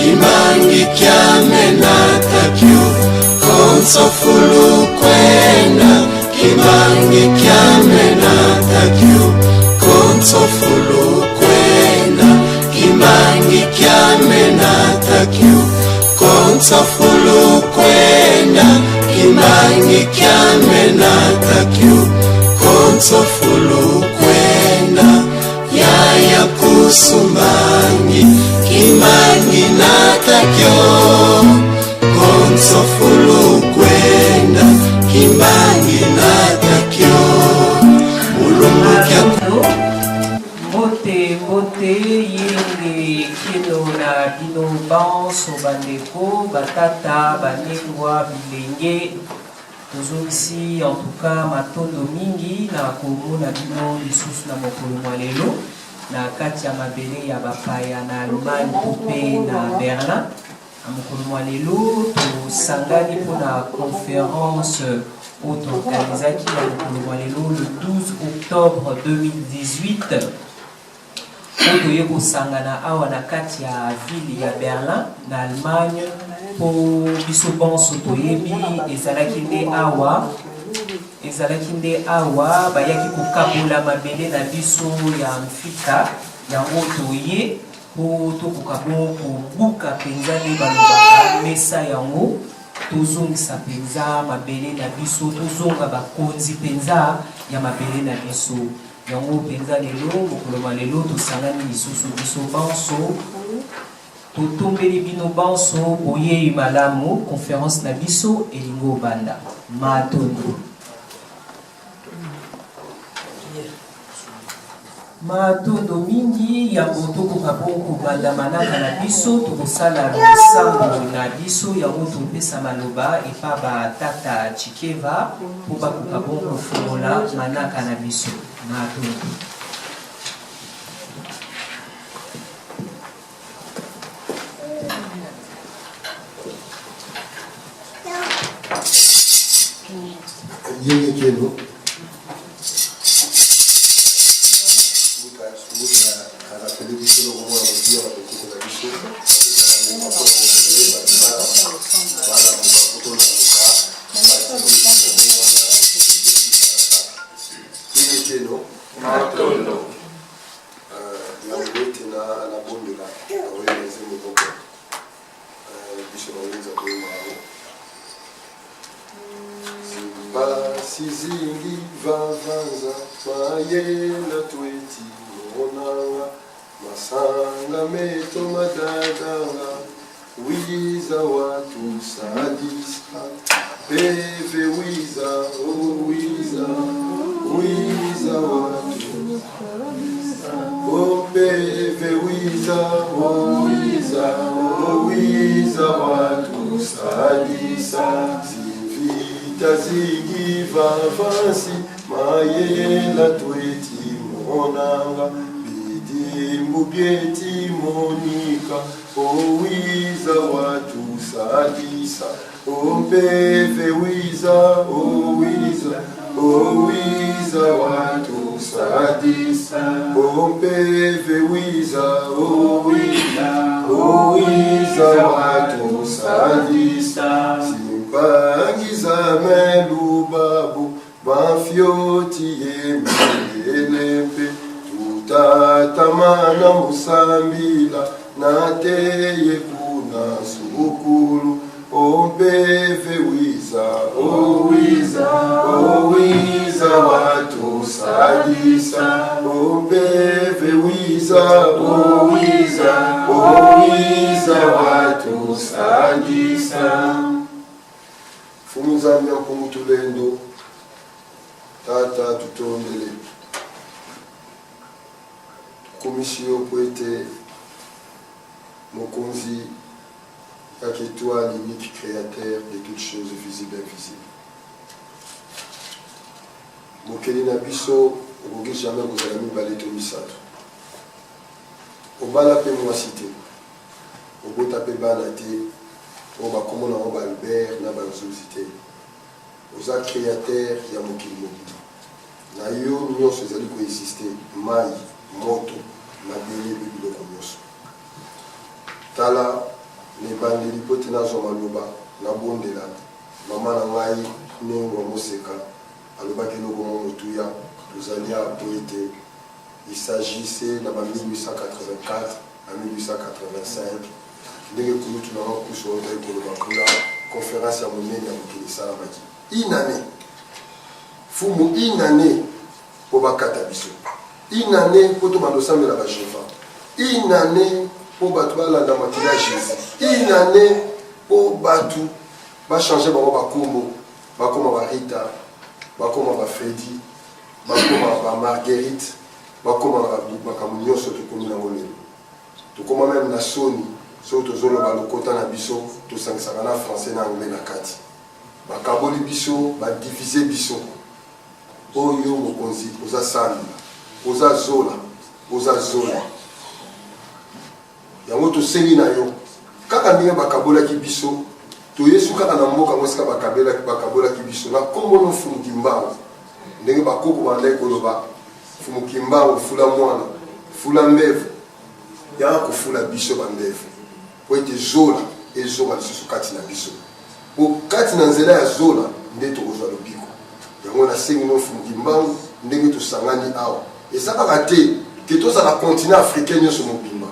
kimangi kiamena takyo konso fulu kwenda kimangi kiamena takyo konso fulu kwenda kimangi kiamena takyo konso fulu kwenda kimangi kiamena takyo konso fulu kwenda yaya kusumangi kimangi natakyo konso fulu kwenda kimangi natakyo mulungu kya Bote yenge kino na bino banso bandeko batata banengwa bilenge tozongisi en tout cas matondo mingi na komona bino lisusu na mokolo mwa lelo na kati ya mabele ya bapaya na Allemagne mpe na Berlin na mokolo mwa lelo tosangani mpona conférence oyo toorganizaki na mokolo mwa lelo le 12 octobre 2018 oyo toye kosangana awa na kati ya ville ya Berlin na Allemagne po biso bonso toyebi ezalaki nde awa bayaki kokabola mabele na biso ya mfika yango toye po tokoka bongo kobuka mpenza nde balobaka mesa yango tozongisa mpenza mabele na biso tozonga bakonzi mpenza ya mabele na biso yango mpenza lelo mokolo lelo tosangani lisusu biso banso totombeli bino banso boyeyi malamu conférence na biso elingo banda matondo matondo mingi yango tokoka bongo kobanda manaka na biso tokosala misambo na biso yango topesa maloba epa batata chikeva po bakoka bongo kofungola manaka na biso matondo yenge keno rappeler biso le moment où Dieu a beaucoup de biso sizingi vavanza mayela tweti monanga masanga meto madadanga wiza watu sadisa peve wiza o wiza wiza watu o peve wiza o wiza o wiza watu sadisa tazigi vavansi mayela tweti monanga bidimbu byeti monika owiza watu sadisa ompeve wiza owiza owiza watu sadisa ompeve wiza owiza owiza watu sadisa bangiza melubabu mafyoti yemelempe tutatamana musambila nateye kuna sukulu ompeve wiza owiza owiza watu sadisa ompeve wiza owiza owiza watu sadisa Fumuzamya kumutulendo tata tutondele komisiyo kwete mokonzi yake toi l'unique créateur de toutes choses visibles et invisibles mokeli na biso okoki jamais kozala mibale to misato obala mpe mwasi te obota mpe bana te oyo bakomona ngo Albert na banzuzi te oza créateur ya mokili mobimba na yo nyonso ezali koexiste mai moto mabele mpe biloko nyonso tala ne bandeli po te nazwa maloba nabondela mama na ngai nengo moseka alobaki eloko mo motuya tozali awa po ete il s'agissait na ba 1884 à 1885 ndenge kulutu na makusu oyo toyei koloba kuna conférence ya monene ya mokili esalamaki une année fumu une année po bakata biso une année po tobanda osambela bajeva une année po bato balanda makili ya jésus une année po bato bachange bango bakombo bakoma barita bakoma bafredi bakoma bamarguerite bakoma makambo nyonso tokomi nango lelo tokoma meme na soni soki tozoloba lokota na biso tosangisaka na français na anglais na kati bakaboli biso badivise biso oyo mokonzi oza sambila oza zola yango tosengi na yo kaka ndenge bakabolaki biso toyesu kaka na mboka ngo esika bakabolaki biso na kombo no fumuki mbango ndenge bakoko bandaki koloba fumuki mbango fula mwana fula mbevu yaka kofula biso bambevu po ete zola ezonga lisusu kati na biso po kati na nzela ya zola nde tokozwa lobiko yango nasengi no fumuki mbango ndenge tosangani awa eza kaka te ke tozala continent africain nyonso mobimba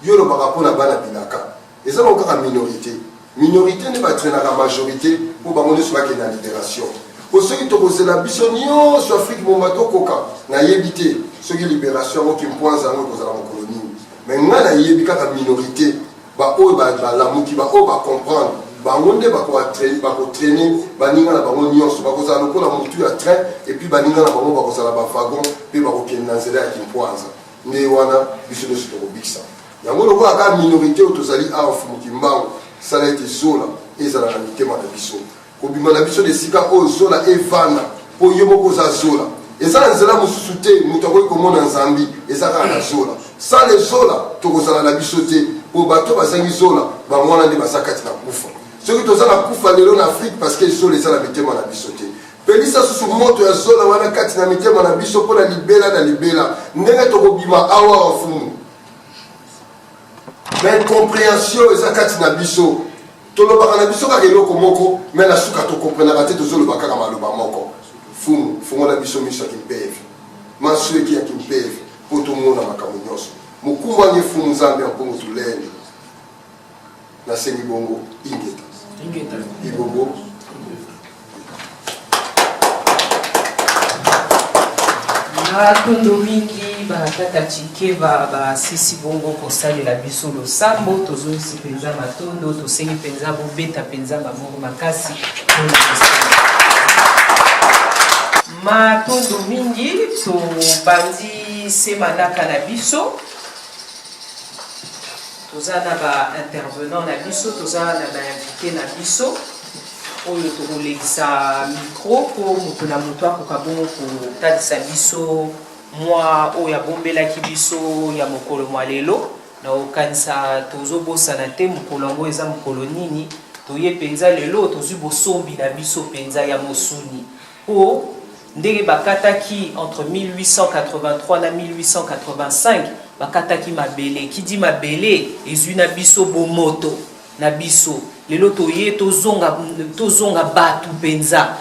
yo lobaka mpona bana bilaka eza bango kaka minorité nde batrenaka majorité mpo bango nyonso bakende na libération po soki tokozela biso nyonso afrique momba tokoka nayebi te soki libération yango kimpwanza yango ekozala mokolo nini me ngai nayebi kaka minorité baoyo balamuki baoyo bacomprendre bango nde bakotraine baninga na bango nyonso bakozala lokola motu ya train epuis baninga na bango bakozala bavagon mpe bakokende na nzela ya kimpwanza nde wana biso nyonso tokobikisa yango lokola kaka minorité oyo tozali awa fumuki mbango sala ete zola ezala na mitema na biso kobima na biso desika oyo zola evanda mpo yo moko oza zola eza na nzela mosusu te moto akoki komona nzambi eza kaka na zola sale zola tokozala na biso te mpo bato bazangi zola bango wana nde baza kati na kufa soki toza na kufa lelo na afrique parceke zola eza na mitema na biso te pelisa susu moto ya zola wana kati na mitema na biso mpo na libela ndenge tokobima awa wafumu mais compréhension eza kati na biso tolobaka na biso kaka eloko moko me na suka tokomprenaka te tozoloba kaka maloba moko fumu fungola biso miso ya kimpevi maso eki ya kimpevi mpo tomona makambo nyonso mokumbu ange fumu nzambe ya mpongo tulele nasengi bongo ingeta ibongo matondo mingi bakata chike basisi bongo kosalela biso losambo tozongisi mpenza matondo tosengi mpenza bobeta mpenza mabongo makasi matondo mingi tobandi semanaka na biso toza na baintervenant na biso toza na bainvité na biso oyo tokolekisa micro mpo moto na moto akoka bongo kotalisa biso mwa oyo abombelaki biso ya mokolo mwa lelo na okanisa tozobosana te mokolo yango eza mokolo nini toye mpenza lelo tozwi bosombi na biso mpenza ya mosuni mpo ndenge bakataki entre 1883 na 1885 bakataki mabele kidi mabele ezwi na biso bomoto na biso lelo toye tozonga batu penza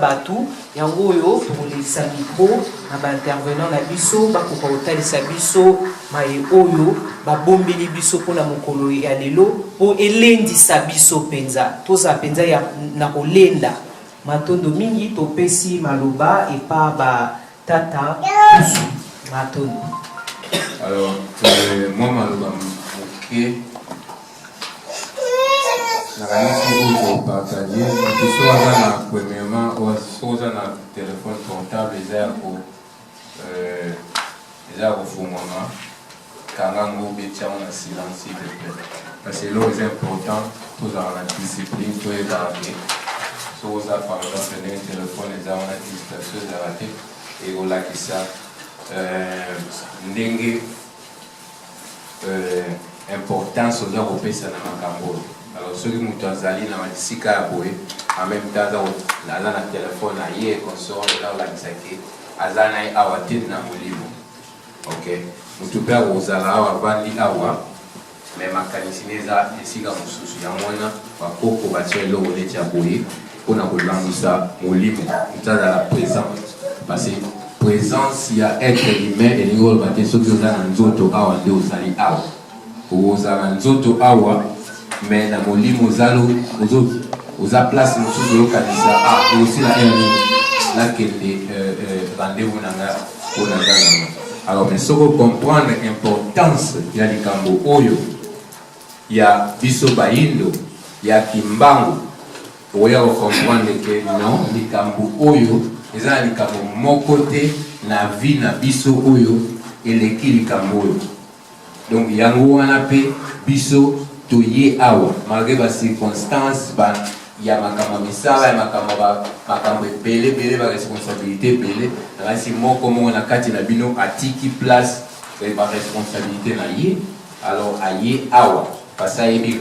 batu yango oyo tokolekisa micro na baintervenant na biso bakoka kotalisa biso maye oyo babombeli biso mpona mokolo ya lelo mpo elendisa biso penza tozala penza na kolenda matondo mingi topesi maloba epa batata kusu matondo. Alors, moi maloba moke nakanisi kopartage so aza na premièrement so oza na téléphone portable eza ya kofungwama kanga ngo betiango na silence s'il te plaît parce que elo eza important tozala na discipline toyebaka te so oza par exemple ndenge téléphone eza wana distraction ezala te ekolakisa ndenge importance oza kopesa na makambo oyo. Alors soki moto azali na bisika ya boye en même temps aza na telefone na ye consort eza kolakisa ke aza na ye awa te na molimo ok moto mpe akozala awa avandi awa mais makanisi neza esika mosusu yango wana bakoko batia eloko neti ya boye mpona kolangwisa molimo ezazala présent parce que présence ya être humain elingi oloba te soki oza na nzoto awa nde ozali awa ozala na nzoto awa mais na molimo oza place mosusu oyokanisa osila erne nakende rendez-vous nanga mpona zalanga. Alors mais soko comprendre importance ya likambo oyo ya biso bayindo ya kimbangu oya comprendre que non likambo oyo eza likambo moko te na vie na biso oyo eleki likambo oyo. Donc yango wana pe biso toye awa malgré ba circonstances ba ya makambo misala ya makambo ebele ba responsabilité ebele nasi moko na kati na bino atiki place ba responsabilité na ye alors aye awa parce que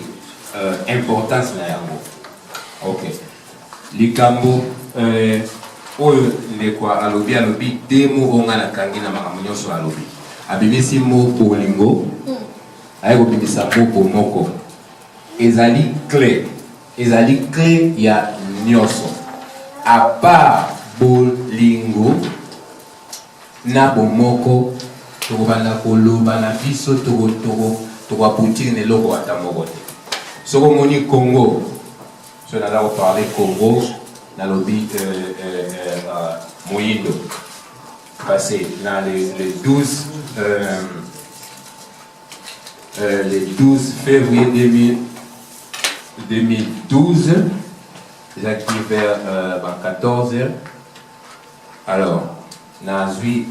importance na yango. Ok likambo oyo ndekwa alobi demo onga na kangi na makambo nyonso alobi abimisi moko bolingo aye kobimisa moko ezali clé ya nyonso à part bolingo na bomoko tokobanda koloba na biso tokobaputire neloko ata moko te soko moni Congo so naza koparle Congo nalobi moyindo parce dans le 12 février 2012 j'active vers 14h alors nazwi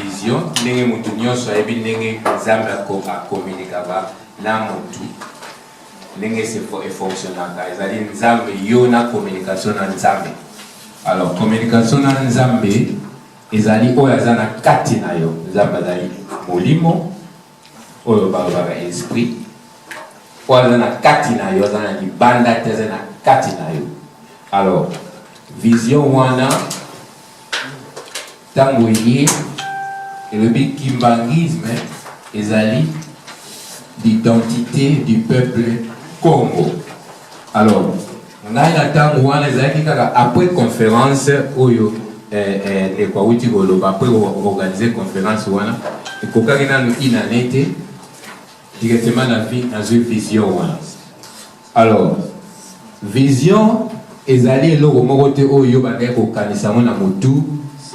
vision ndenge mutu nyonso ayebi ndenge nzambe akomunikaka na mutu ndenge efonctionnaka ezali nzambe yo na communication na nzambe. Alors communication na nzambe ezali oyo aza na kati na yo nzambe azali molimo oyo balobaka esprit oyo aza na kati na yo aza na libanda te aza na kati na yo. Alors vision wana ntango eye elobi kimbangisme ezali l'identité du peuple Congo. Alors ngai na ntango wana ezalaki kaka après conférence oyo ekwauti koloba après organiser conférence wana ekokaki nano inane te directement nazwi vision wana. Alors vision ezali eloko moko te oyo bandaki kokanisa ngo na motu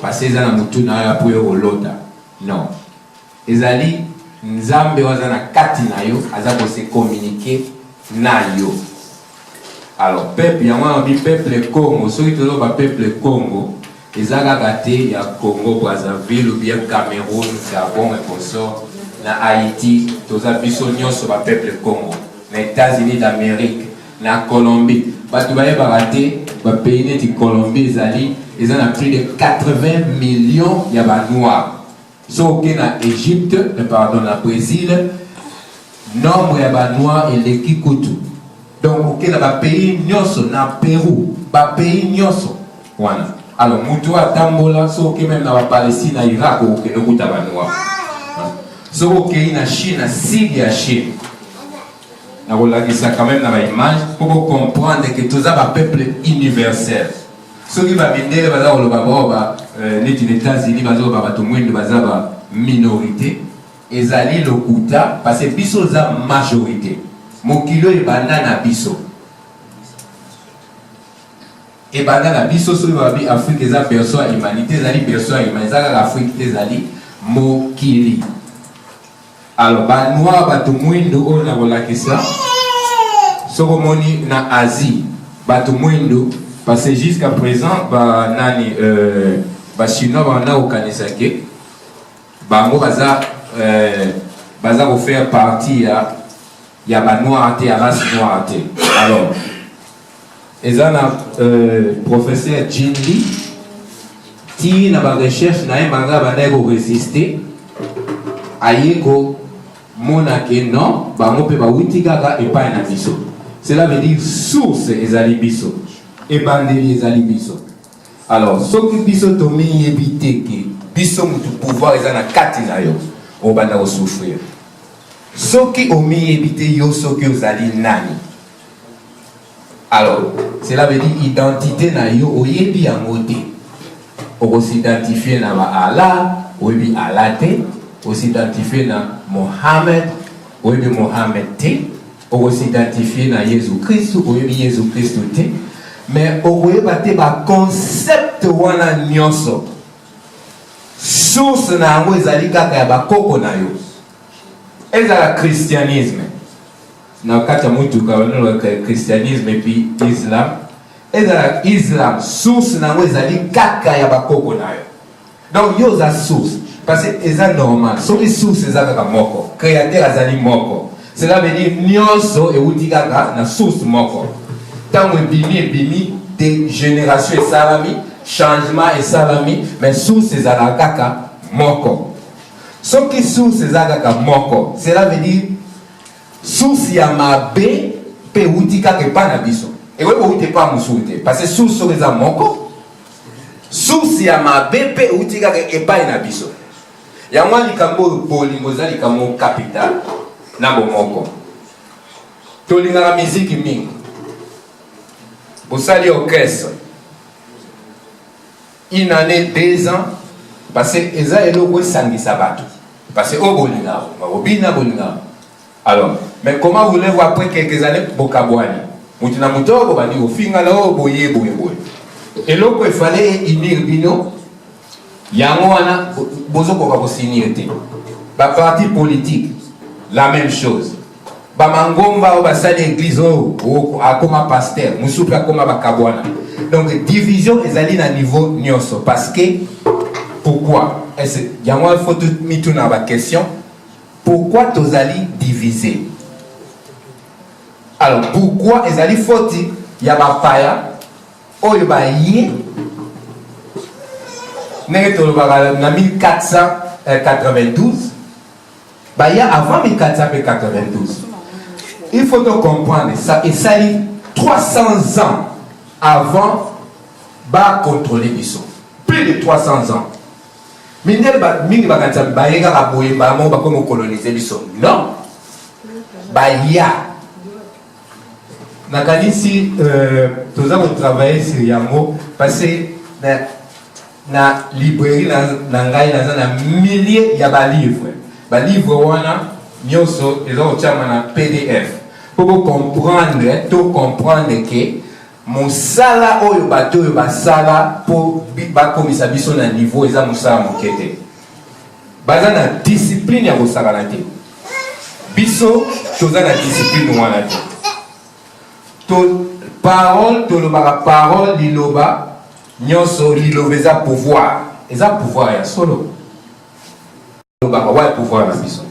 parce eza na motu na yo apo yo kolota non ezali nzambe waza na kati na yo aza kose communiquer na yo. Alors peuple yango wana bi peuple Congo soki toloba peuple Congo eza kaka te ya Congo Brazzaville ou bien Cameroun Gabon et consort na Haïti toza biso nyonso ba peuple Congo na États-Unis d'Amérique na Colombie bato bayebaka te ba pays neti Colombie ezali eza na plus de 80 millions ya ba noirs. Soki na Égypte pardon na Brésil nombre ya ba noirs eleki kutu. Donc ok na ba pays nyonso na Pérou ba pays nyonso wana. Alors mutu atambola soki même na ba Palestine na Irak ok no kuta ba noirs. So ok na Chine na Syrie ya Chine. Na kolakisa quand même na ba image pour comprendre que tous ba peuple universel. Soki ba bindele baza koloba ba neti les États-Unis baza ba bato mwendo baza ba minorité ezali lokuta parce que biso za majorité mokilo ebanda na biso soki babi Afrique eza berceau ya humanité ezali berceau ya humanité eza kaka Afrique te ezali mokili. Alors banoir bato mwendo oyo na kolakisa soko omoni na Asie bato mwendo parce que jusqu'à présent banani bachinois bana kokanisa ke bango baza kofaire partie ya banoir te ya race noire te. Alors eza na professeur Jin Lee ti na barecherche na ye manga bandaki koresiste aye komona ke non bango mpe bawuti kaka epai na biso. Cela veut dire source ezali biso ebandeli ezali biso. Alors soki biso tomiyebi te ke biso mutu pouvoir eza na kati na yo obanda souffrir. Soki omi ebite yo soki ozali nani. Alors, cela veut dire identité na yo oyebi yango te. On s'identifier na Allah, oyebi Allah te, on s'identifier na Mohammed, oyebi Mohammed te, on s'identifier na Jésus-Christ, oyebi Jésus-Christ te. Mais oyebi te ba concept wana nyonso. Source na yango ezali kaka ya bakoko na yo. Ezala christianisme. Na kata mutuka wana christianisme et puis islam. Ezala islam source na yango ezali kaka ya bakoko na yo. Donc yo za source parce que eza normal. Soki source eza kaka moko, créateur azali moko. Cela veut dire nyonso euti kaka na source moko. Tango ebimi de génération et salami, changement et salami, mais source ezala kaka moko. Soki source ezala kaka moko, cela veut dire source ya mabe pe euti kaka epa na biso. Et oui, vous n'êtes pas moussouté. Parce que sous ce réseau moko, sous si à ma BP ou tika et pas une abisso. Y'a moi likambo bolingoza likamo capital na bomoko. Tolinga la musique mingi. Pour ça les orchestres. Une année 2 ans parce que eza eloko sangi sabato. Parce que au bolinga, robina bolinga. Alors, mais comment voulez-vous après quelques années bokabwani? Mutina mutoko bani ofinga lao boye. Et loko il fallait inir bino yango wana bozoko ka kosinirete. Ba parti politique la même chose. Ba mangomba o basali église o akoma pasteur, musupi akoma bakabwana. Donc division ezali na niveau nyonso parce que pourquoi? Est-ce yango il faut tout mituna ba question. Pourquoi tozali diviser? Alors pourquoi ezali foti ya bapaya oyo ba yé nenge tolobaka na 1492 ba ya avant 1492. Il faut donc comprendre ça et ça dit 300 ans avant ba contrôler biso. Plus de 300 ans. Minel ba mingi ba kanza ba yega ka boye ba mo ba ko coloniser biso. Non. Ba ya Nakanisi, nous avons travaillé sur Yango parce que na librairie nangai na milliers ya ba livres. Ba livre wana nyoso ezo chama na PDF. Pour comprendre que mosala oyo bato oyo basala pour ba komisa biso na niveau eza mosala mokete. Baza na discipline ya kosala na te. Biso toza na discipline wana te. Parole, parole, liloba, nyonso, liloba, eza pouvoir. Eza pouvoir ya solo. Liloba, ouais, pouvoir la biso.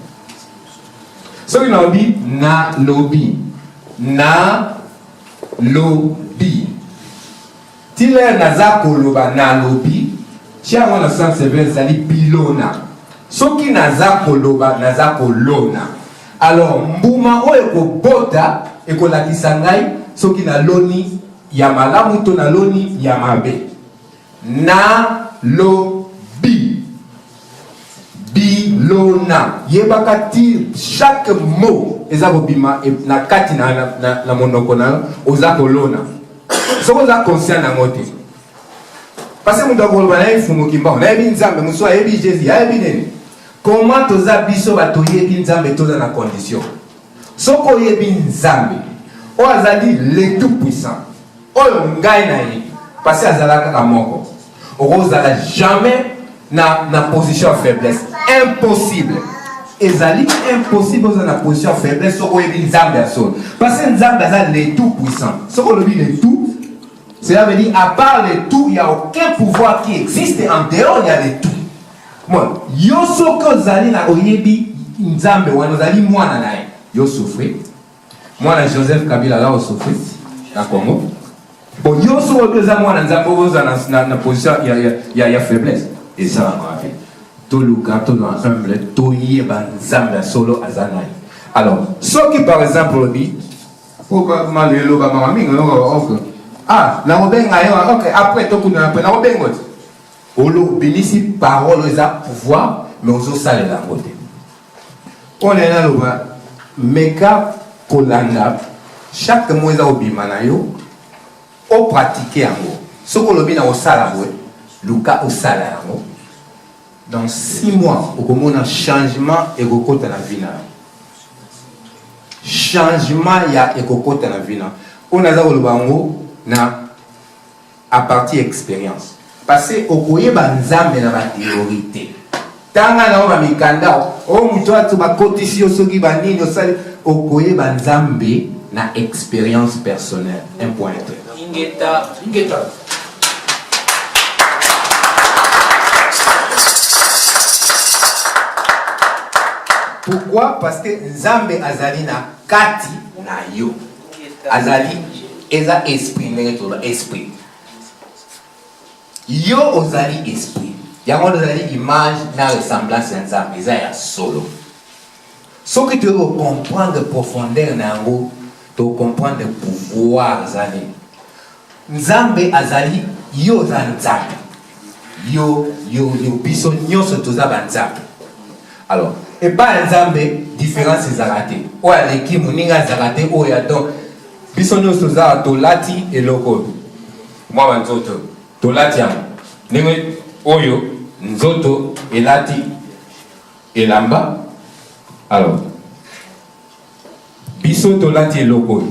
So you know, na lobby. Na lobby. Tile naza koloba na lobby. Chia wana sans sever zali pilona. So ki naza koloba naza kolona. Alors, mbuma oyo ko bota ekolakisa ngai soki na loni ya malamu to na loni ya mabe. Na lobi bilona yebaka ti chaque mot eza kobima na kati na monoko na oza kolona soko oza conscient na ngote parce que mutu akoloba na efungo kimbango na yebi nzambe mosu ayebi Jésus ayebi nini comment toza biso bato yebi nzambe toza na condition soko oyebi nzambe oyo azali le tout puissant oyo ngai na ye parce que azala kaka moko okozala jamais na position de faiblesse impossible ezali impossible oza na position de faiblesse soko oyebi nzambe ya solo parce que nzambe aza le tout puissant soko olobi le tout cela veut dire à part le tout il n'y a aucun pouvoir qui existe en dehors il y a le tout moi yo soko ozali na oyebi nzambe wana ozali mwana na ye yo souffrir mwana Joseph Kabila là au souffrir na Congo bon yo soko eza mwana nzambe oza na position ya faiblesse et ça va faire tout le gâteau dans humble tout yeba nzambe solo azanai alors ce qui par exemple dit pour malelo ba mama mingi ok ah na obenga yo ok après to kuna après na obengo olo bénissez parole eza pouvoir mais ozo sale la côté on est là meka kolanda chaque mois eza obima na yo o pratiquer yango soko lobi na osala boye luka osala yango dans 6 mois okomona changement ekokota na vie na yo changement ya ekokota na vie na on aza koloba yango na à partir expérience parce que okoyeba nzambe na bathéorité tanga na ba mikanda o muto atu bakotisi yo soki banini osali okoyeba nzambe na expérience personnelle. Un point. Ingeta. Pourquoi? Parce que nzambe azali na kati na yo. Azali eza esprit netola esprit. Yo ozali esprit. Yango ozali image na ressemblance ya nzambe eza ya solo. Ce que tu veux comprendre profondeur nango, tu comprendre le pouvoir zali. Nzambe azali yo za nzambe. Yo biso nyonso toza ba nzambe. Alors, et pas nzambe différence ezalate. O aleki muninga zalate o ya donc biso nyonso za tolati eloko. Moi banzoto tolati am. Ninge oyo nzoto elati elamba. Alors, bisoto lati eloko.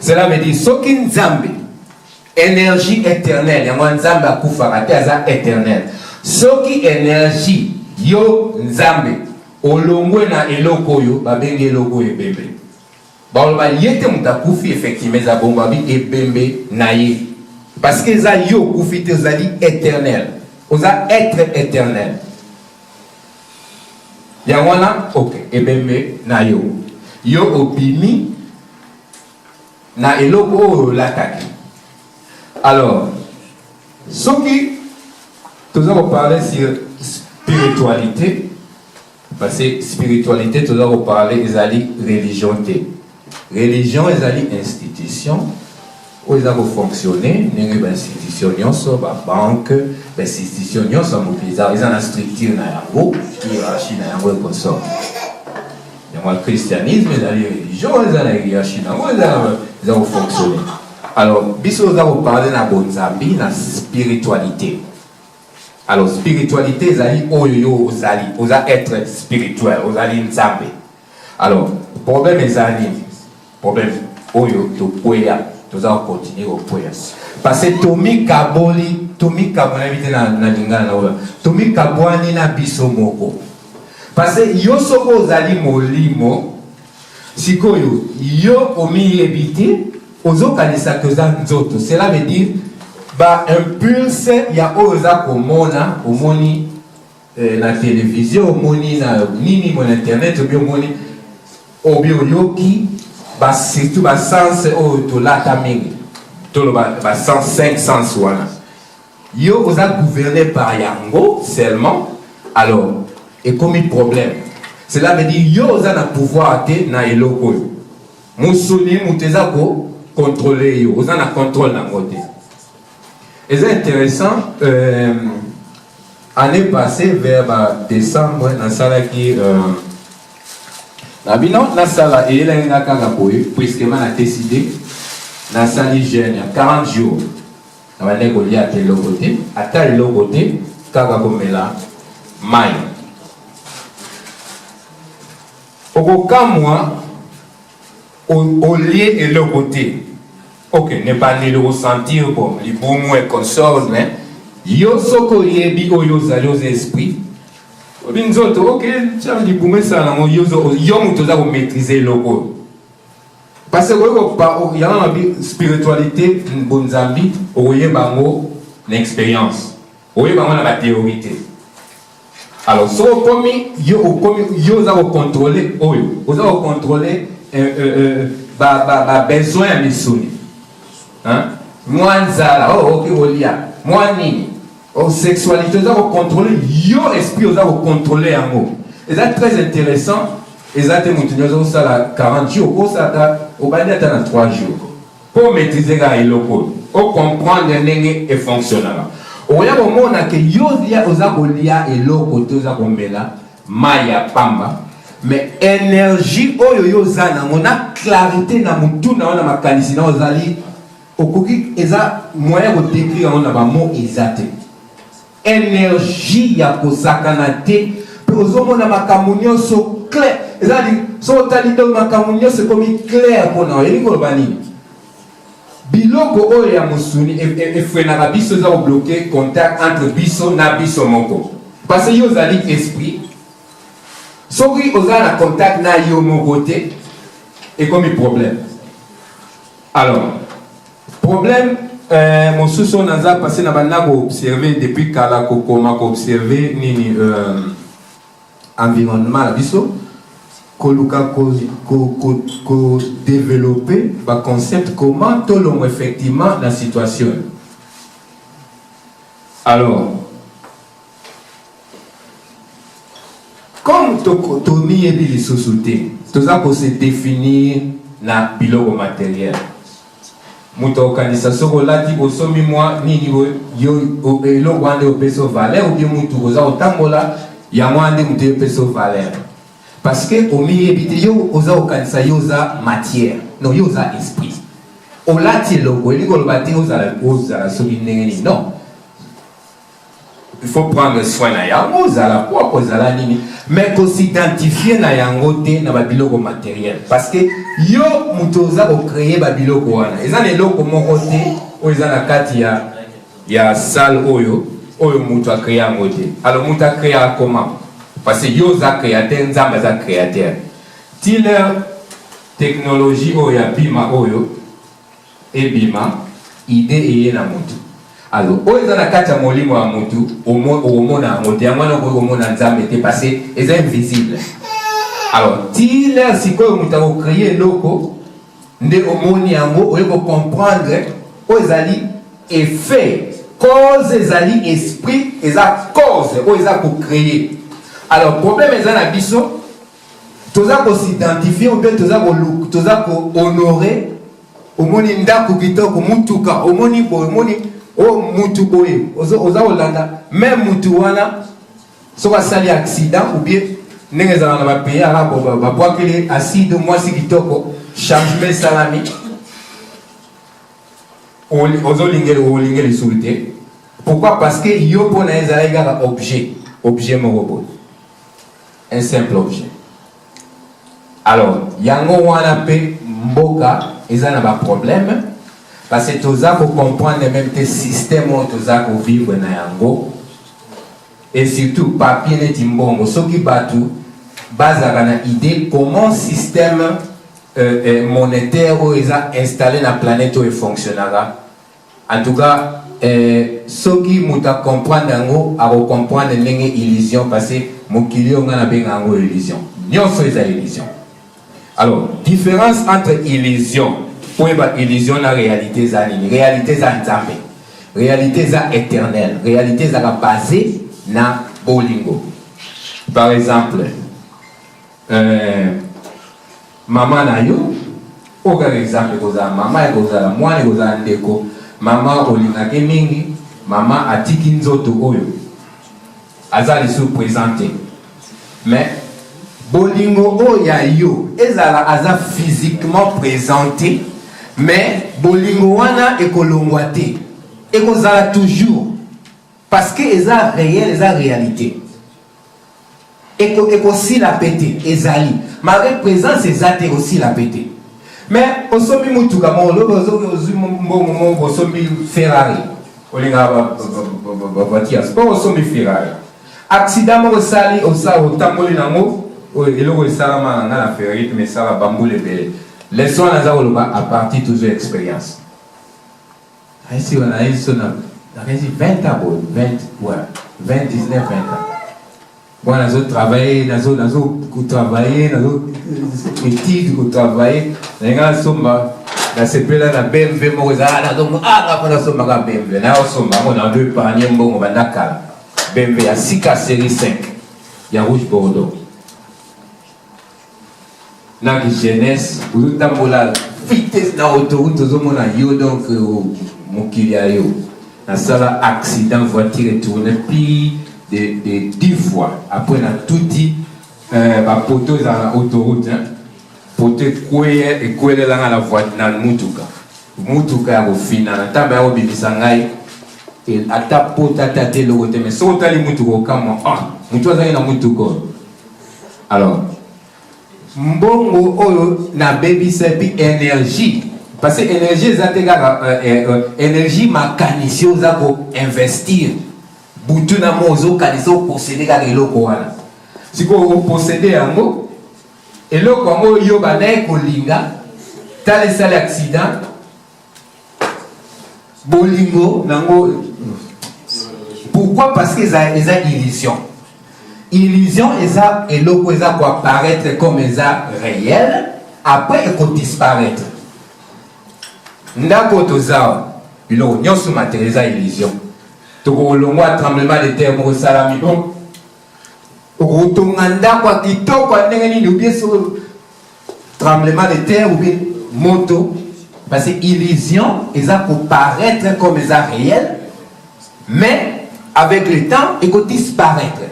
Cela veut dire soki nzambe énergie éternelle, yango nzambe akufaka te aza éternel. Soki énergie yo nzambe olongwe na eloko yo babengi eloko ebembe. Ba yete mutakufi effectivement za bomba bi ebembe na ye. Parce que za yo kufi te zali éternel. Oza être éternel. Yangwana, ok, ebembe na yo. Yo opimi na eloko lataki. Alors, ce qui nous avons parlé sur spiritualité, parce que spiritualité, nous avons parlé de religion. Religion est une institution où ils ont fonctionné, une institution, une banque, une institution, ils ont une structure, une hiérarchie, une consort. Le christianisme, la religion, la hiérarchie, ils ont fonctionné. Alors, biso nous avons parlé de la bonzambi, de la spiritualité. Alors, spiritualité, c'est oyo ozali, oza être spirituel, ozali nzambe. Alors, problème est problème oyo to poya, nous allons continuer au poya. Parce que Tomi Kaboli na lingana na ola. Tomi Kabwani na biso moko. Parce que yo soko ozali molimo, sikoyo yo omi ebiti, ozo kanisa koza nzoto. Cela veut dire ba impulse ya oza komona, omoni na télévision, omoni na nini mon internet, omoni obioyoki ba surtout ba sens o to lata mingi. To ba sens 5 sens wana. Yo oza gouverné par yango seulement. Alors, et comme il problème. Cela veut dire yo oza na pouvoir te na eloko. Musuni muteza ko contrôler yo, oza na contrôle na ngote. Et c'est intéressant, année passée, vers décembre, dans la salle qui dans la salle, et il a puisque on a décidé, dans la salle jeune, il y a 40 jours, on a négocié à tel côté, à tel côté, Kagakomela, Maï. Au cas moi, au lieu et le côté. Ok, n'est pas ni le ressentir, bon, les bons mots et consort, mais yo soko yebi oyo zalo esprit. Binzoto, ok, tiens, les bons mots ça, yo mutoza ko maîtriser logo. Parce que il y a une spiritualité, une bonne zambi, oye bango l'expérience, oye bango la théorité. Alors, so komi yo za ko contrôler oyo, oza ko contrôler ba besoin à misuni. Hein? Moi nzala, oh ok olia, moi nini, oh sexualité, ça va contrôler, yo esprit, ça va contrôler un mot. Et c'est très intéressant, et ça te montre ça la 40 jours, pour ça au bas dans 3 jours, pour maîtriser la loco, pour comprendre l'ennemi et fonctionnement. Au y a un moment que yo dia oza olia et loco, tout ça comme là, maya pamba, mais énergie oyo yo zana on a clarté na mutu na ona makanisi na ozali okoki eza moyen de décrire on a ba mot exact énergie ya kozakana te pe ozomona makambo nyonso clair ezali so tali do makambo nyonso komi clair pona yeli koloba nini biloko oyo ya musuni efrenaka biso eza kobloke contact entre biso na biso moko parce que yo ozali esprit soki oza na contact na yo moko te ekomi problème alors problème mosusu naza passé na banda koobserve depuis kala kokoma koobserve nini environnement na biso koluka ko développer ba concept comment tolongo effectivement la situation alors comme tomi yebi lisusu te toza ko se définir na biloko matériel mutu okanisa soko lati osomi mwa nini yo eloko ande opeso valeur ou bien mutu oza otambola yango ande mutu epeso valeur parce que omi yebite yo oza okanisa yo oza matière non yo oza esprit olati eloko elingi oloba te ozala soki ndenge nini non il faut prendre soin na yango ozala po kozala nini mais s'identifier na yango te na babiloko matériel parce que yo mutu oza kocréer babiloko wana eza na eloko moko te oyo eza na kati ya salle oyo mutu acréer yango te alors mutu acréer comment parce que yo oza créateur nzambe aza créateur tile technologie oyo ya bima oyo ebima idée eye na mutu alors oyo eza na kati ya molimo ya mutu omona yango te yango wana okomona nzambe te parce que eza invisible alors tile sikoyo mutu akocréer eloko nde omoni yango oyo kocomprendre oyo ezali effet cause ezali esprit eza cause oyo eza kocréer alors problème eza na biso toza kosidentifier ou bien toza kohonorer omoni ndako kitoko mutuka omoni boye omoni o mutu boye oza olanda même mutu wana soki asali accident ou bien ndenge ezala na bapays arabe babwakeli acide mwasi kitoko changement esalami olingi lisusu te pourquoi parce que yo mpona ezalaki kaka objet moko boye un simple objet alors yango wana mpe mboka eza na baproblème parce que toza kocomprendre même te système oyo toza kovivre na yango et surtout papier neti mbongo soki bato bazalaka na idée comment système monétaire oyo eza installé na planète oyo efonctionnaka en tout cas soki moto acomprendre yango akocomprendre ndenge illusion parce que mokili oyo nga nabenga yango illusion nyonso eza illusion alors différence entre illusion oyo ba illusion na réalité eza nini réalité eza nzambe réalité eza éternelle réalité ezaka basé na bolingo par exemple mama na yo okaka exemple ekozala mama ekozala mwana ekozala ndeko mama olingaki mingi mama atiki nzoto oyo aza lisusu présenté mais bolingo oyo ya yo ezala aza physiquement présenté mais bolingo wana ekolongwa te ekozala toujours parce que eza réel eza réalité ekosila pete ezali malgré présence eza te ekosila pete mais osomi mutuka moko lobi ozwi mbongo moko osomi Ferrari olingaka bavatia sport osomi Ferrari accident moko esali otamboli nango eloko esalama nga na Ferrari mais esala bambula ebele leson naza koloba à partir toujours expérience aisi wana aiso na 20 ans boy 19 ans moi nazo travailler nazo travailler nazo étude ko travailler nga somba na sepela na BMW moko za nazo nga somba ka BMW na somba mo na deux panier mbongo bandaka BMW ya Sika série 5 ya rouge bordeaux na jeunesse utambola vitesse na autoroute ozomona yo donc mokili ya yo na sala accident voiture tourne plus de 10 fois après na touti bapoto eza na autoroute poto ekwelelanga na voiture na mutuka ya kofina na ntango ya kobimisa ngai ata poto ata te eloko te mais soki otali mutuka okamwa motu azali na mutuka oyo alors mbongo oyo nabebisa epi énergie parce que énergie eza te kaka énergie makanisi oza koinvestir butu na mo ozokanisa oposede kaka eloko wana sikoyo oposede yango eloko yango yo banaye kolinga tala esali accident bolingo nango pourquoi parce que eza illusion illusion eza eloko eza koapparaître comme eza réel après ekodisparaître ndako tozawa biloko nyonso matériel eza illusion tokolongwa tremblement de terre moko salami bon okotonga ndako ya kitoko ya ndenge nini obie so tremblement de terre obie moto parce que illusion eza koparaître comme eza réel mais avec le temps ekodisparaître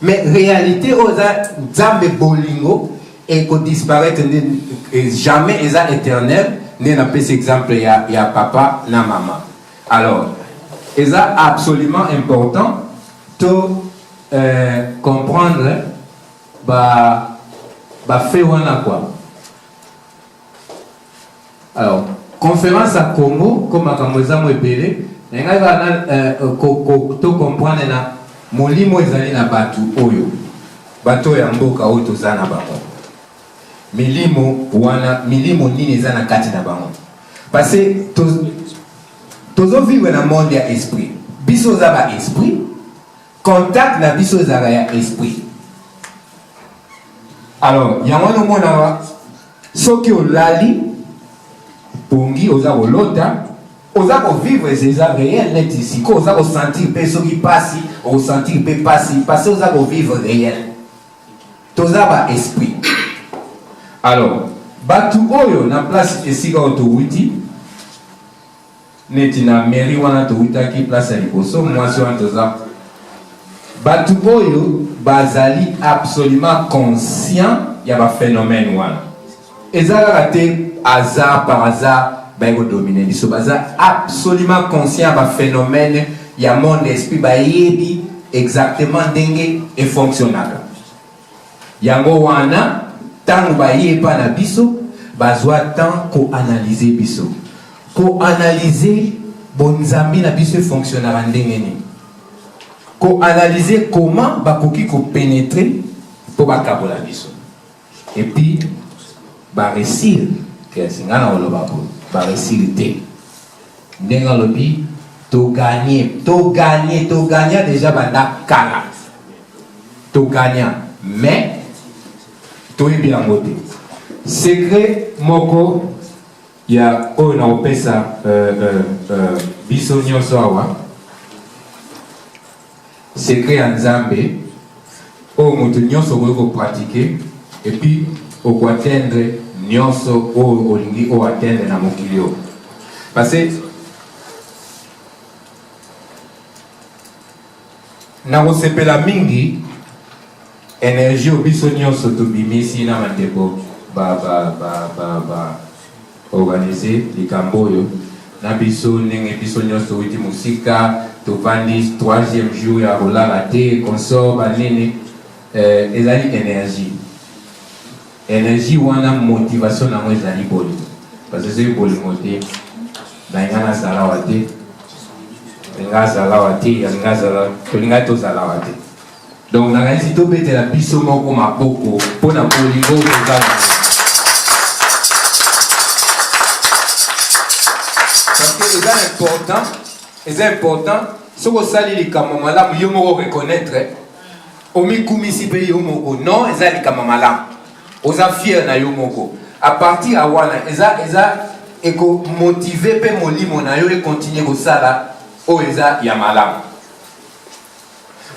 mais réalité oza nzambe bolingo ekodisparaître jamais eza éternel nde napesi exemple ya papa na mama alors eza absolument important to comprendre fait wana quoi alors conférence à Congo comme makambo eza mo ebele ngai bana to comprendre na molimo ezali na batu oyo bato ya mboka oyo toza na bango milimo wana milimo nini eza na kati na bango parce que tozo vivre na monde ya esprit biso za ba esprit contact na biso za ya esprit alors yango no mona soki olali pongi oza kolota oza vivre ces réels net ici ko oza sentir pe soki pasi o sentir pe pasi parce oza vivre réel toza ba esprit alors batu oyo na place esika otowuti neti na mairie wana towutaki place ya liboso mwasi wana toza batu oyo bazali absolument conscient ya ba phénomène wana ezalaka te hasard par hasard baiko dominer biso baza absolument conscient ba phénomène ya monde esprit bayebi exactement ndenge e fonctionnaka yango wana tango bayepa na biso bazwa temps ko analyser biso ko analyser bonzambi na biso fonctionnera ndenge ni ko analyser comment bakoki ko pénétrer pour bakabola biso et puis ba réussir que singana oloba ba réussir te ndenga lobi to gagner déjà banda kala to gagner mais to yebi yango te secret moko ya oyo na opesa biso nyonso awa secret ya nzambe oyo moto nyonso okoki kopratique et puis okoatteindre nyonso oyo olingi oyo atteindre na mokili oyo parce que na kosepela mingi énergie oyo biso nyonso tobimisi na bandeko organiser likambo oyo na biso ndenge biso nyonso outi mosika tovandi 3e jour ya kolala te consort banini ezali énergie wana motivation nango ezali bolingo parce que soki bolingo te balinga nazalawa te linga azalawa te tolinga tozalawa te donc nakanisi tobetela biso moko maboko mpona bolingo tozala c'est important soki osali likambo malamu yo moko reconnaître omikumisi mpe yo moko non eza likambo malamu oza fier na yo moko à partir ya wana eza ekomotive mpe molimo na yo ekontinue kosala oyo eza ya malamu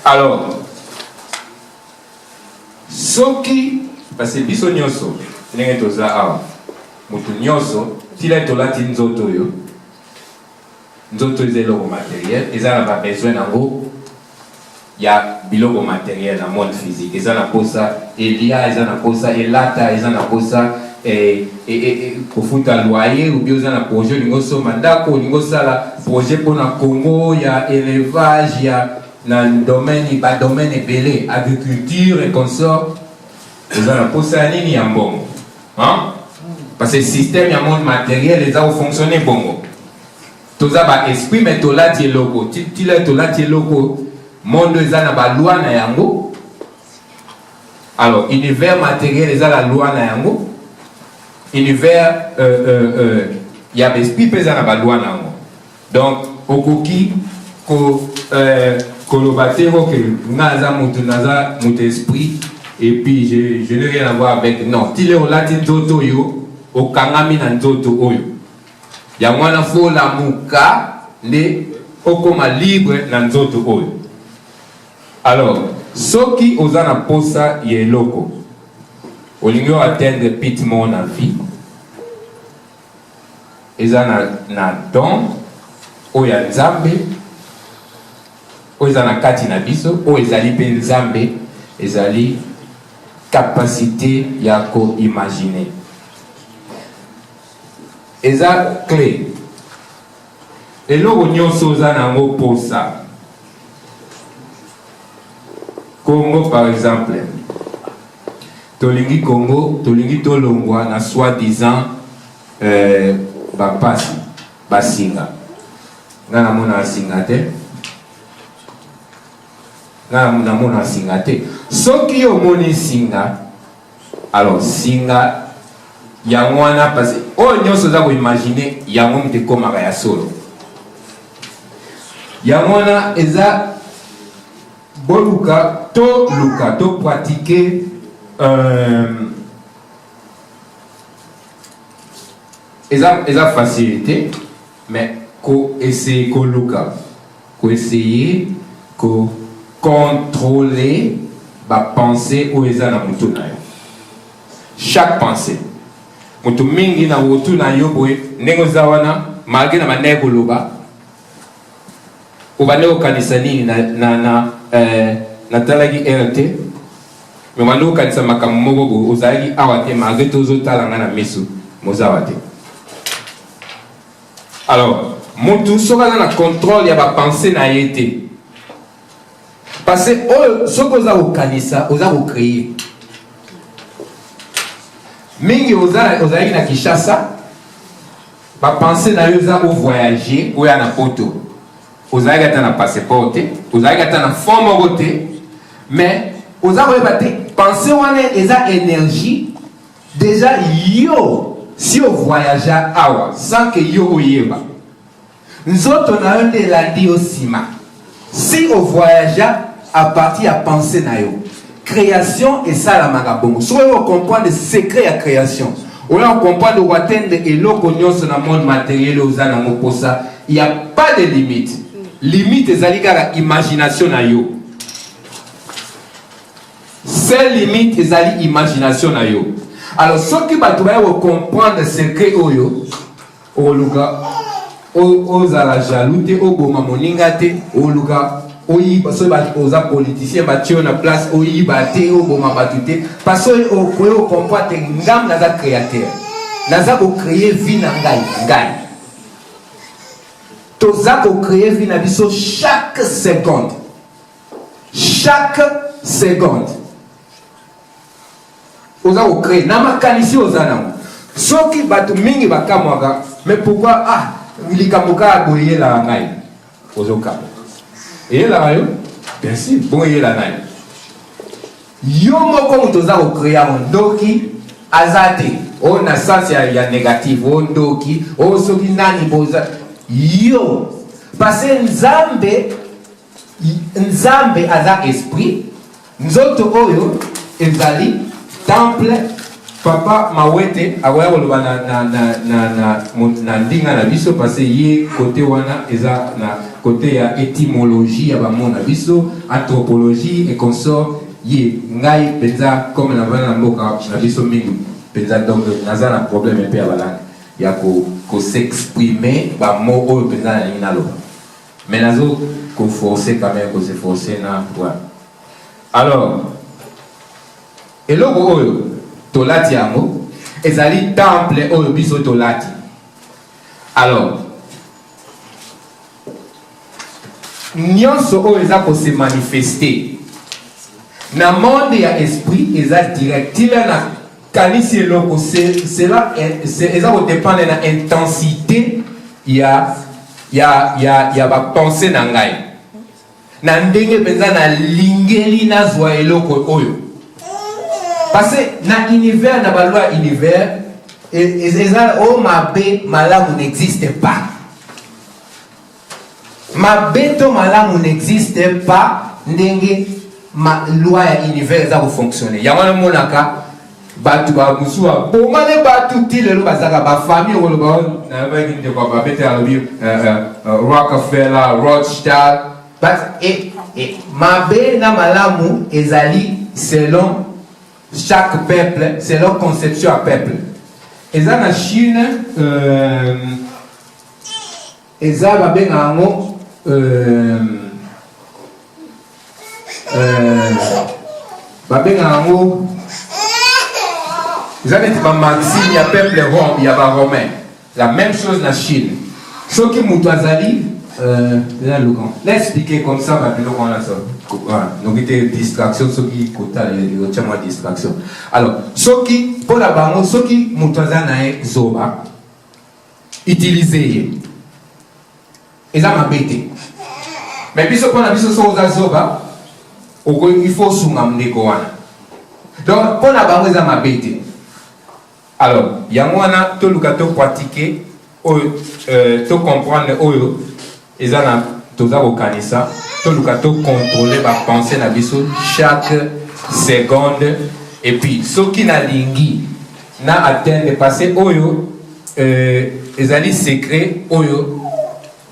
alors soki parce que biso nyonso ndenge toza awa motu nyonso tila tolati nzoto oyo nzoto eza eloko matériel eza na babesoin nango ya biloko matériel na monde physique eza na posa elia eza na posa elata eza na posa kofuta loyer ou bien eza na projet olingo soma ndako olingo sala projet mpona Congo ya élevage ya na domaine badomaine ebele agriculture et consort eza na posa ya nini ya mbongo parce que système ya monde matériel eza kofonctionne bongo toza ba esprit mais tolati eloko tila tolati eloko monde eza na ba loi na yango alors univers matériel eza la loi na yango univers ya ba esprit pesa na ba loi na yango donc okoki ko kolobatero que naza mutu esprit et puis je n'ai rien à voir avec non tile olati nzoto yo okangami na nzoto oyo ya mwana fo la muka nde okoma libre na nzoto oyo. Alors soki oza na posa ya eloko olingi atteindre pitement na vie eza na don oyo ya nzambe oyo eza na kati na biso oyo ezali mpe nzambe ezali capacité ya ko-imaginer eza clé eloko nyonso oza nango posa Congo par exemple tolingi Congo tolingi tolongwa na soi-disant bapasi basinga nga namona asinga te nga namona asinga te soki omoni singa alors singa yango wana parce que oyo nyonso oza koimagine yango mite ekomaka ya solo yango wana eza boluka to pratiquer eza facilité mais essayer ko contrôler ba pensée ou eza na mutu na yo chaque pensée mutu mingi na wotu na yo boye ndenge oza wana malgré na bandenge koloba obande kokanisa nini natalaki RT me bande kokanisa makambo moko boye ozalaki awa te malgré tozotala nga na miso mozawa te. Alors mutu soki aza na contrôle ya bapensée na ye te parce que soki oza kokanisa oza kocréer mingi ozalaki na Kinshasa bapensée na yo oza kovoyager oya na poto ozalaki ata na passeport te ozalaki ata na fond moko te mais oza koyeba te pensée wana eza énergie déjà yo si ovoyage awa sans que yo oyeba nzoto na yo nde elandi yo nsima si ovoyage à partir ya pensée na yo création esalamaka bongo soki oyo comprendre secret ya création oyo comprendre okatende eloko nyonso na monde matériel oza nango mposa il y a pas de limite limite ezali kaka imagination na yo seule limite ezali imagination na yo. Alors soki bato baya comprendre secret oyo oluka ozala jaloux te oboma moninga te oluka oyiba so oza politicien batio na place oyiba te oboma bato te parce que okoyo comprendre ngam naza créateur naza kocréer vie na ngai toza kocréer vie na biso chaque seconde oza kocréer na makanisi oza nango soki bato mingi bakamwaka mais pourquoi likambo kaka boye eyelaka ngai ozokama eyelaka yo bien sûr bon eyela nani yo moko moto oza kocréer yango ndoki aza te oyo na sens ya négative oyo ndoki oyo soki nani boza yo parce nzambe aza esprit nzoto oyo ezali temple papa mawete akoya koloba na ndinga na biso parce ye côté wana eza na côté ya étymologie ya bamona biso anthropologie et consort ye ngai penza comme na bana na mboka na biso mingi penza donc naza na problème pe ya balanga ya ko s'exprimer ba mot oyo penza na lingi naloba mais nazo qu'on forcer quand même, qu'on se forcer na ouais. Alors et là tolati yango ezali temple oyo biso tolati. Alors nyonso oyo eza ko se manifester na monde ya esprit eza direct tila na kanisi eloko cela eza ko dépendre na intensité ya ba pensée na ngai na ndenge penza na lingeli na zwa eloko oyo parce que na univers na balwa univers eza o mabe malamu n'existe pas. Mabe to malamu n'existe pas ndenge ma loi ya univers za ko fonctionner. Ya wana monaka batu ba musuwa bomane batu tilelo bazaka ba famille wolo ba na ba nginde kwa ba bete alobi Rockefeller, Rothschild but mabe na malamu ezali selon chaque peuple, selon conception à peuple. Eza na Chine eza ba benga ngo babenga ngo ils avaient ma maxime ya peuple rome ya ba romain la même chose na Chine soki mutu azali laisse expliquer comme ça va bilo on a ça donc était distraction soki kota le chama distraction alors soki pour la bango soki mutu azali na zoba utiliser eza mabete mais biso pour na biso so za zoba il faut sungamndeko wana donc pour na bango eza mabete. Alors yango wana to luka to pratiquer to comprendre oyo eza na toza ko kanisa to luka to contrôler ba pensée na biso chaque seconde et puis soki na lingi na atteindre passer oyo ezali secret oyo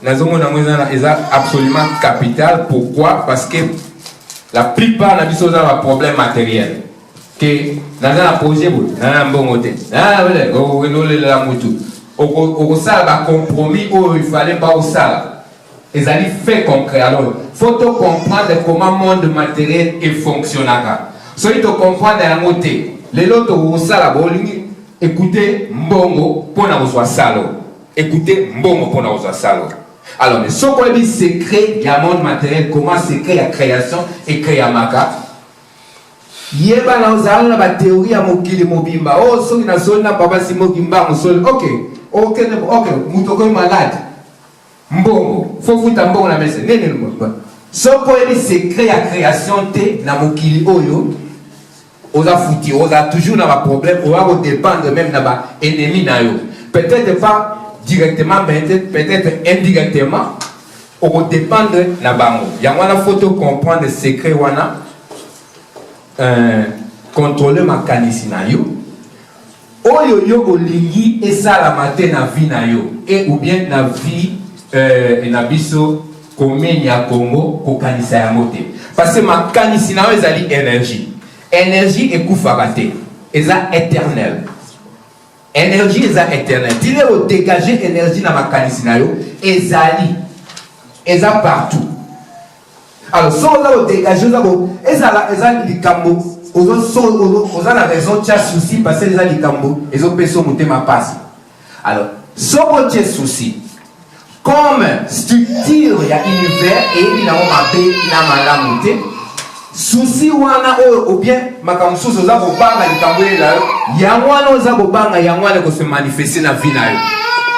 nazomona ngweza eza absolument capital. Pourquoi? Parce que la plupart na biso za ba problème matériel que dans un projet na mbongo te wele o nole la mutu o ça ba compromis où il fallait pas au ça les ali fait concret. Alors faut comprendre comment monde matériel et fonctionnaka so il te comprendre la moté les autres au ça la bolingi écoutez mbongo pona ozwa salo écoutez mbongo pona ozwa salo. Alors mais ce qu'on dit secret il y a monde matériel comment secret la création et créer maka yeba na uzala na ba théorie ya mokili mobimba oh so ina zone na papa si mobimba musole OK mutoko malade mbongo faut futa mbongo na messe nene mbongo so ko edi secret ya création te na mokili oyo oza futi oza toujours na ba problème o va dépendre même na ba ennemi na yo peut-être pas directement mais peut-être indirectement o va dépendre na bango ya wana faut comprendre secret wana contrôler ma kanisi na yo oyo yo olingi esala matin na vie na yo et ou bien na vie na biso commune ya Congo ko kanisa ya mote parce que ma kanisi na yo ezali énergie ekufaka te eza éternel énergie eza éternel tile o dégager énergie na ma kanisi na yo eza partout. Alors, si on a dégagé, eza likambo, on a la raison de souci parce que les likambo, ils ont besoin de ma passe. Alors, si on a souci, comme structure, il y a univers et il y a un peu souci wana ou bien makamsu soza ko banga likambo la yangwana oza ko banga yangwana ko se manifester na vie na yo.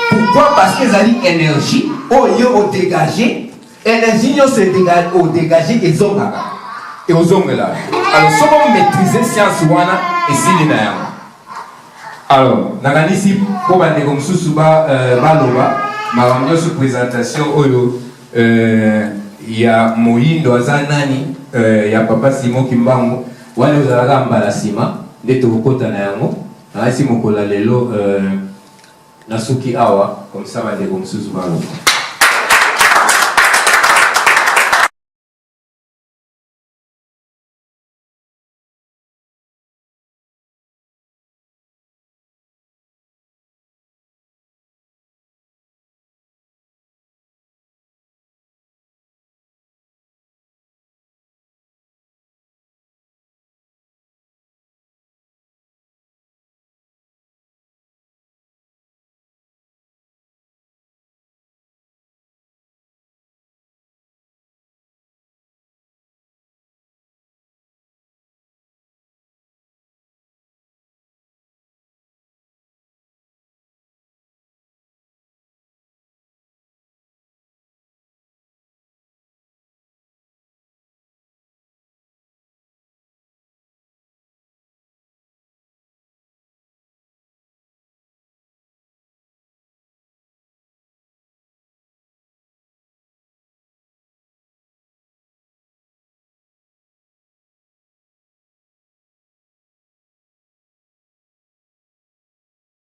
Pourquoi? Parce que ezali énergie oyo o dégager énergie se dégager et zongaka et aux là. Alors si on maîtriser science wana et si na yango alors nakanisi po bande comme susuba baloba makambo sur présentation oyo ya moyindo azanani ya papa Simon Kimbangu wale uzalaka mbala sima nde tokota na yango na simo kola lelo nasuki awa comme ça bande comme susuba baloba